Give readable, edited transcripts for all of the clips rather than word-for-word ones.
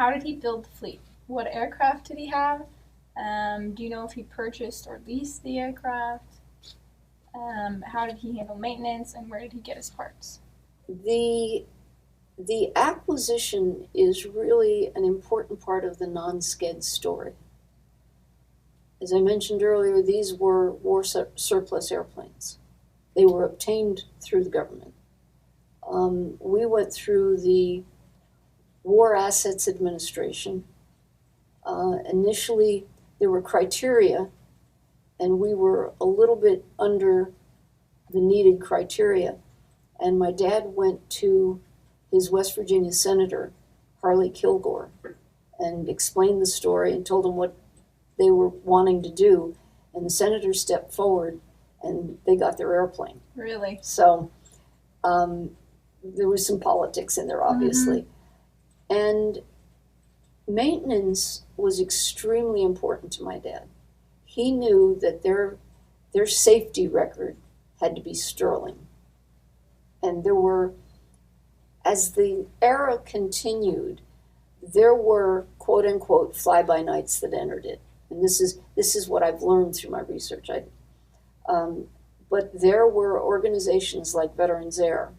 how did he build the fleet? What aircraft did he have? Do you know if he purchased or leased the aircraft? How did he handle maintenance, and where did he get his parts? The the acquisition is really an important part of the non-sked story. As I mentioned earlier, these were war surplus airplanes. They were obtained through the government. We went through the War Assets Administration. Initially, there were criteria, and we were a little bit under the needed criteria. And my dad went to his West Virginia senator, Harley Kilgore, and explained the story and told him what they were wanting to do. And the senator stepped forward, and they got their airplane. Really? So there was some politics in there, obviously. Mm-hmm. And maintenance was extremely important to my dad. He knew that their safety record had to be sterling. And there were, as the era continued, there were quote unquote fly-by-nights that entered it. And this is what I've learned through my research. But there were organizations like Veterans Air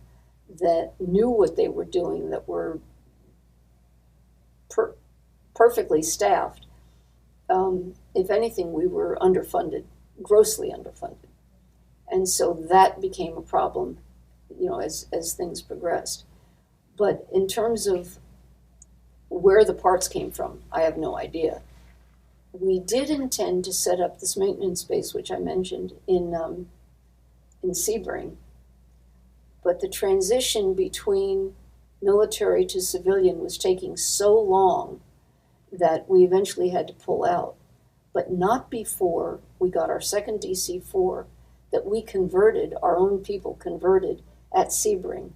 that knew what they were doing, that were perfectly staffed. If anything, we were underfunded, grossly underfunded. And so that became a problem, as things progressed. But in terms of where the parts came from, I have no idea. We did intend to set up this maintenance base, which I mentioned, in Sebring. But the transition between military to civilian was taking so long that we eventually had to pull out. But not before we got our second DC-4 that we converted, our own people converted at Sebring.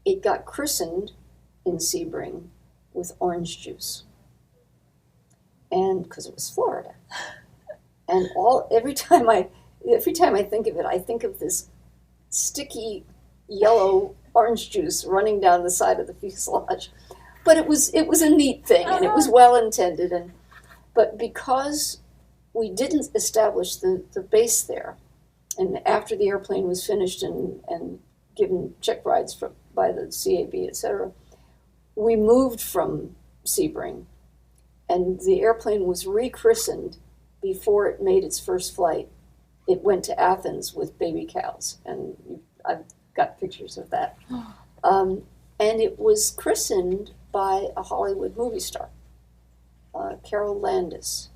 It got christened in Sebring with orange juice. And because it was Florida. And every time I think of it, I think of this sticky yellow orange juice running down the side of the fuselage. But it was a neat thing, and it was well intended. But because we didn't establish the base there, and after the airplane was finished and given check rides by the CAB, etc., we moved from Sebring, and the airplane was rechristened before it made its first flight. It went to Athens with baby cows, and I've got pictures of that. And it was christened by a Hollywood movie star, Carol Landis.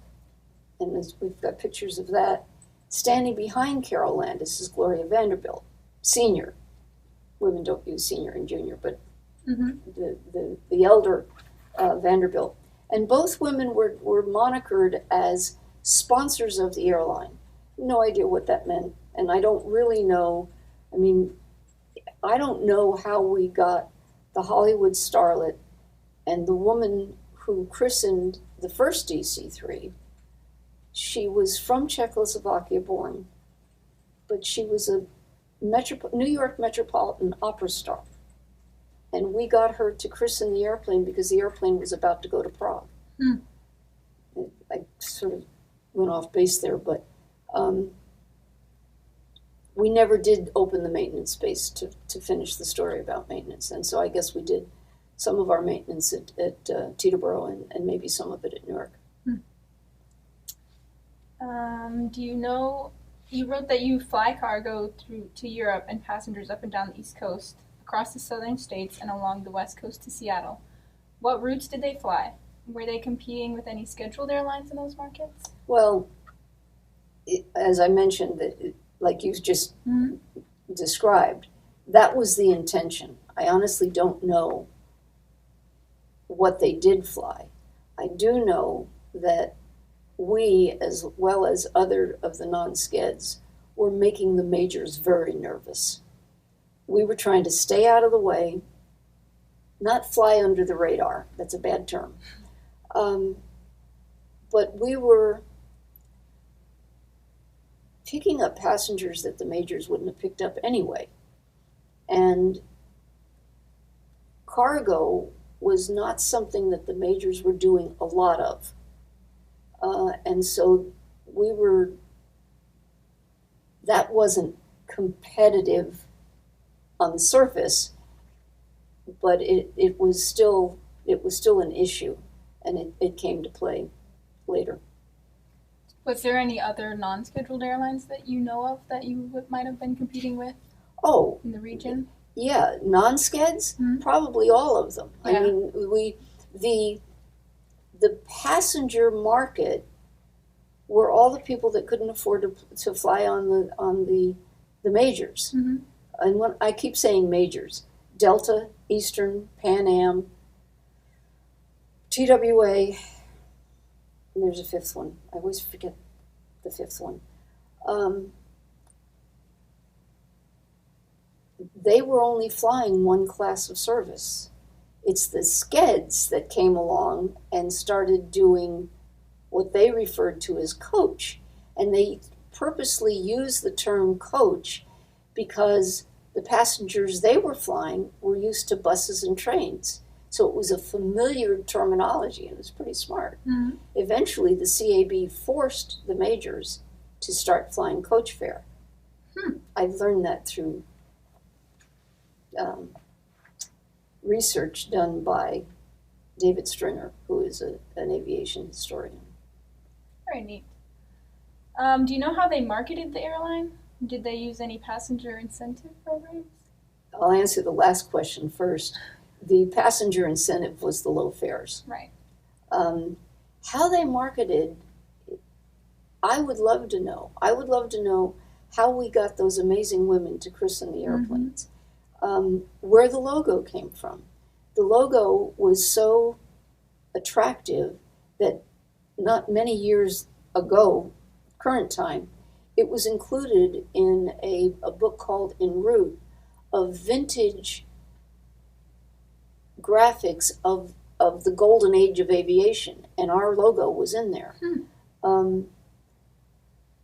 And we've got pictures of that. Standing behind Carol Landis is Gloria Vanderbilt, senior. Women don't use senior and junior, but the elder Vanderbilt. And both women were monikered as sponsors of the airline. No idea what that meant. And I don't really know. I don't know how we got the Hollywood starlet and the woman who christened the first DC-3. She was from Czechoslovakia born, but she was a New York Metropolitan Opera star. And we got her to christen the airplane because the airplane was about to go to Prague. I sort of went off base there, but we never did open the maintenance space to finish the story about maintenance. And so I guess we did some of our maintenance at Teterboro and maybe some of it at Newark. Do you know, you wrote that you fly cargo to Europe and passengers up and down the East Coast, across the southern states, and along the West Coast to Seattle. What routes did they fly? Were they competing with any scheduled airlines in those markets? Well, as I mentioned, like you just described, that was the intention. I honestly don't know what they did fly. I do know that we, as well as other of the non-skeds, were making the majors very nervous. We were trying to stay out of the way, not fly under the radar. That's a bad term. But we were picking up passengers that the majors wouldn't have picked up anyway. And cargo was not something that the majors were doing a lot of. And so that wasn't competitive on the surface, but it was still an issue, and it came to play later. Was there any other non-scheduled airlines that you know of that you might have been competing with? Oh, in the region? Yeah, non-skeds, probably all of them. Yeah. I mean, the passenger market were all the people that couldn't afford to fly on the majors. Mm-hmm. And when I keep saying majors, Delta, Eastern, Pan Am, TWA, and there's a fifth one. I always forget the fifth one. They were only flying one class of service. It's the skeds that came along and started doing what they referred to as coach. And they purposely used the term coach because the passengers they were flying were used to buses and trains. So it was a familiar terminology, and it was pretty smart. Mm-hmm. Eventually, the CAB forced the majors to start flying coach fare. I learned that through research done by David Stringer, who is an aviation historian. Very neat. Do you know how they marketed the airline? Did they use any passenger incentive programs? I'll answer the last question first. The passenger incentive was the low fares. Right. How they marketed, I would love to know. I would love to know how we got those amazing women to christen the airplanes. Mm-hmm. Where the logo came from. The logo was so attractive that not many years ago, current time, it was included in a book called En Route of vintage graphics of the golden age of aviation, and our logo was in there.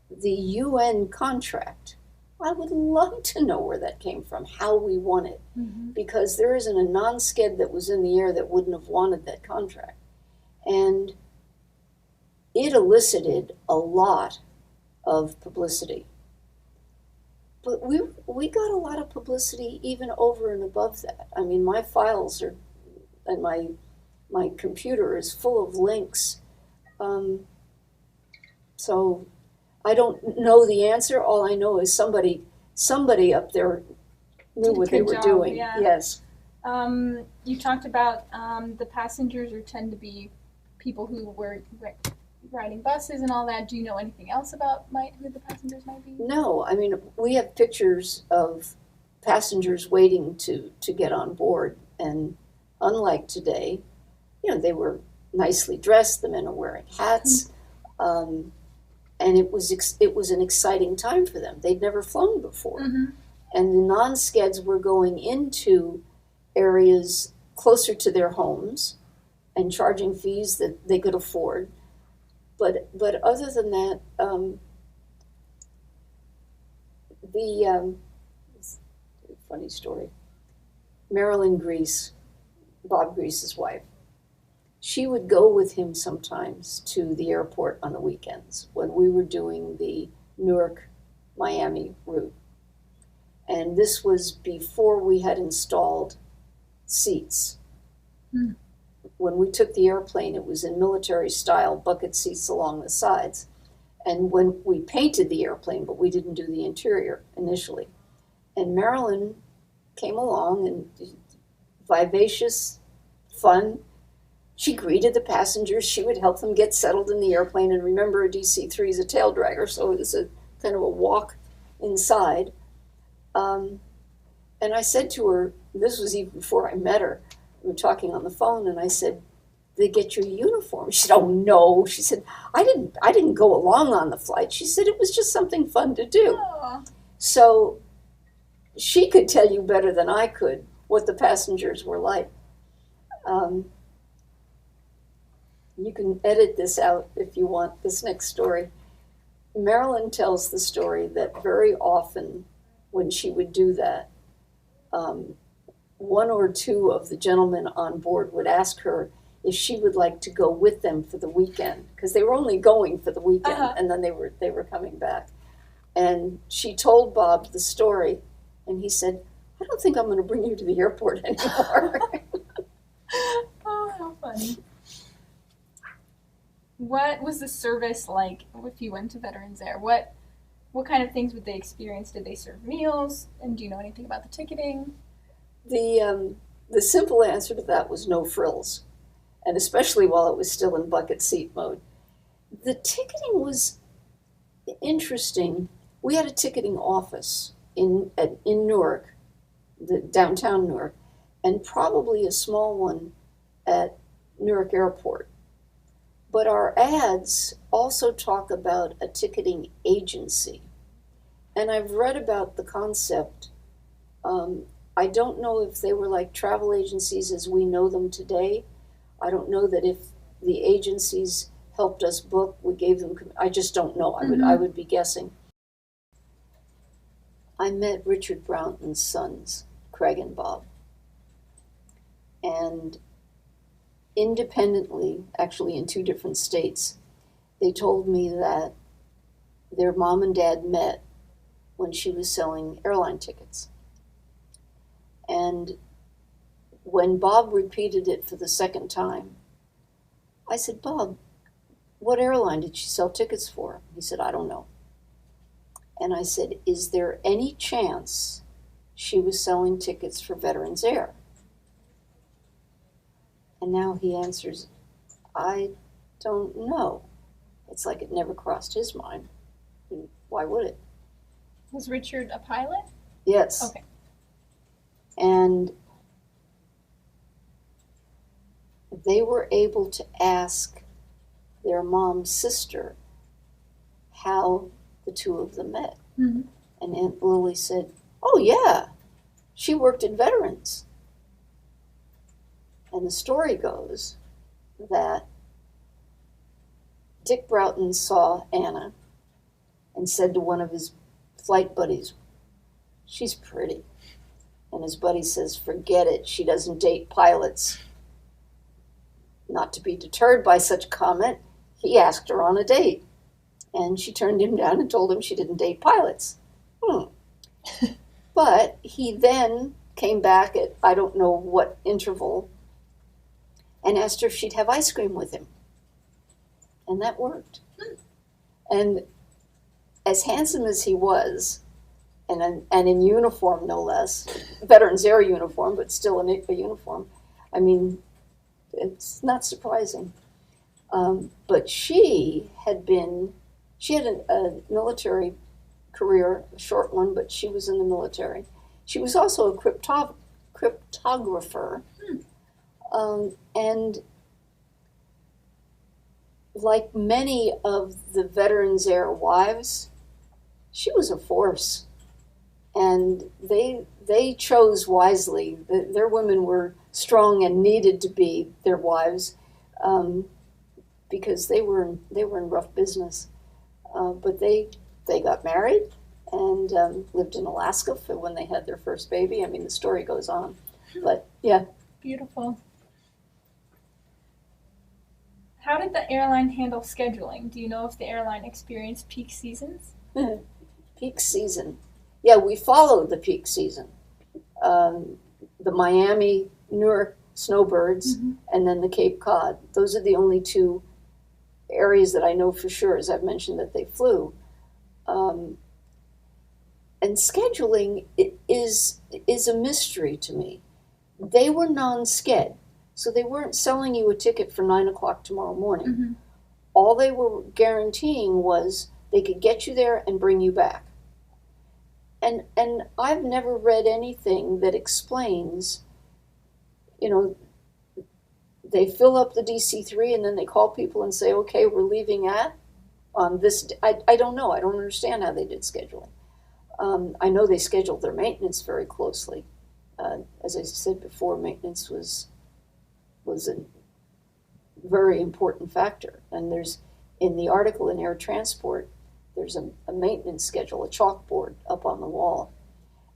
The UN contract, I would love to know where that came from, how we won it, because there isn't a non-sked that was in the air that wouldn't have wanted that contract. And it elicited a lot of publicity. But we got a lot of publicity even over and above that. I mean, my files are, and my computer is full of links. So I don't know the answer. All I know is somebody up there knew what they were doing. Yeah. Yes. You talked about the passengers tend to be people who were riding buses and all that. Do you know anything else about who the passengers might be? No. I mean, we have pictures of passengers waiting to get on board. And unlike today, they were nicely dressed. The men are wearing hats. And it was an exciting time for them. They'd never flown before. Mm-hmm. And the non-skeds were going into areas closer to their homes and charging fees that they could afford. But other than that, funny story, Marilyn Grease, Bob Grease's wife, she would go with him sometimes to the airport on the weekends when we were doing the Newark, Miami route. And this was before we had installed seats. When we took the airplane, it was in military-style bucket seats along the sides. And when we painted the airplane, but we didn't do the interior initially. And Marilyn came along and vivacious, fun. She greeted the passengers. She would help them get settled in the airplane. And remember, a DC-3 is a tail dragger, so it was a kind of a walk inside. And I said to her, this was even before I met her, we were talking on the phone, and I said, "They get your uniform?" She said, "Oh no." She said, I didn't go along on the flight. She said it was just something fun to do. Aww. So she could tell you better than I could what the passengers were like. You can edit this out if you want, this next story. Marilyn tells the story that very often when she would do that, one or two of the gentlemen on board would ask her if she would like to go with them for the weekend, because they were only going for the weekend, and then they were coming back. And she told Bob the story, and he said, "I don't think I'm going to bring you to the airport anymore." Oh, how funny. What was the service like if you went to Veterans Air? What kind of things would they experience? Did they serve meals? And do you know anything about the ticketing? The simple answer to that was no frills, and especially while it was still in bucket seat mode. The ticketing was interesting. We had a ticketing office in Newark, the downtown Newark, and probably a small one at Newark Airport. But our ads also talk about a ticketing agency. And I've read about the concept. I don't know if they were like travel agencies as we know them today. I don't know that if the agencies helped us book, we gave them, I just don't know. I would be guessing. I met Richard Broughton's sons, Craig and Bob. And independently, actually in 2 different states, they told me that their mom and dad met when she was selling airline tickets. And when Bob repeated it for the second time, I said, "Bob, what airline did she sell tickets for?" He said, "I don't know." And I said, "Is there any chance she was selling tickets for Veterans Air?" And now he answers, "I don't know." It's like it never crossed his mind. Why would it? Was Richard a pilot? Yes. Okay. And they were able to ask their mom's sister how the 2 of them met. Mm-hmm. And Aunt Lily said, "Oh, yeah, she worked at Veterans." And the story goes that Dick Broughton saw Anna and said to one of his flight buddies, "She's pretty." And his buddy says, "Forget it, she doesn't date pilots." Not to be deterred by such comment, he asked her on a date. And she turned him down and told him she didn't date pilots. But he then came back at I don't know what interval and asked her if she'd have ice cream with him. And that worked. And as handsome as he was, and in uniform no less, Veterans Air uniform, but still a uniform, I mean, it's not surprising. But she had a military career, a short one, but she was in the military. She was also a cryptographer. And like many of the Veterans Air wives, she was a force. And they chose wisely. Their women were strong and needed to be their wives because they were in rough business. But they got married and lived in Alaska for when they had their first baby. I mean, the story goes on. But yeah. Beautiful. How did the airline handle scheduling? Do you know if the airline experienced peak seasons? Peak season. Yeah, we followed the peak season. The Miami, Newark snowbirds, and then the Cape Cod. Those are the only 2 areas that I know for sure, as I've mentioned, that they flew. And scheduling is a mystery to me. They were non-sched, so they weren't selling you a ticket for 9 o'clock tomorrow morning. All they were guaranteeing was they could get you there and bring you back. And I've never read anything that explains, they fill up the DC-3 and then they call people and say, "Okay, we're leaving on this." I don't know. I don't understand how they did scheduling. I know they scheduled their maintenance very closely. As I said before, maintenance was a very important factor. And there's, in the article in Air Transport, there's a maintenance schedule, a chalkboard up on the wall.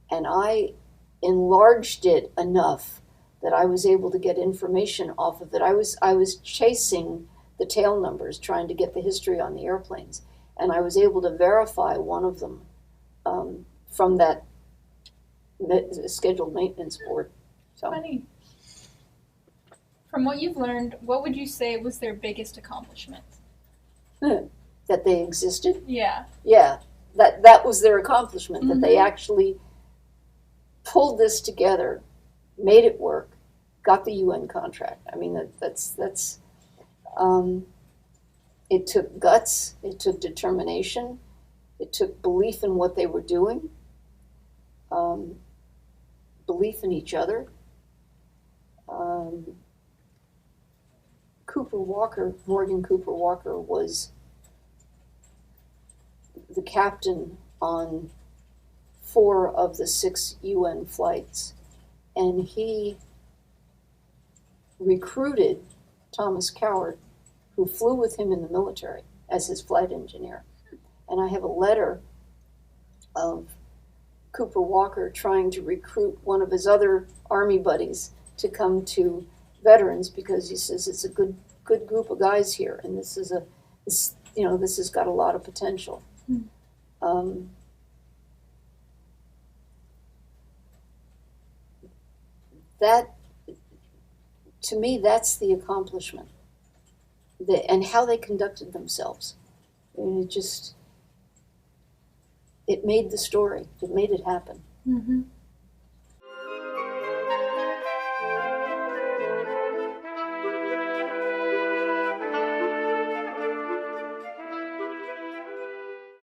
And I enlarged it enough that I was able to get information off of it. I was chasing the tail numbers, trying to get the history on the airplanes, and I was able to verify one of them from that scheduled maintenance board. So. Funny. From what you've learned, what would you say was their biggest accomplishment? That they existed? Yeah. Yeah, that was their accomplishment, Mm-hmm. that they actually pulled this together, made it work, got the UN contract. I mean, that's it took guts, it took determination, it took belief in what they were doing, belief in each other. Morgan Cooper Walker, was the captain on 4 of the 6 UN flights, and he recruited Thomas Coward, who flew with him in the military as his flight engineer. And I have a letter of Cooper Walker trying to recruit one of his other Army buddies to come to veterans, because he says it's a good group of guys here, and this has got a lot of potential. That, to me, that's the accomplishment, and how they conducted themselves. And it made the story. It made it happen. Mm-hmm.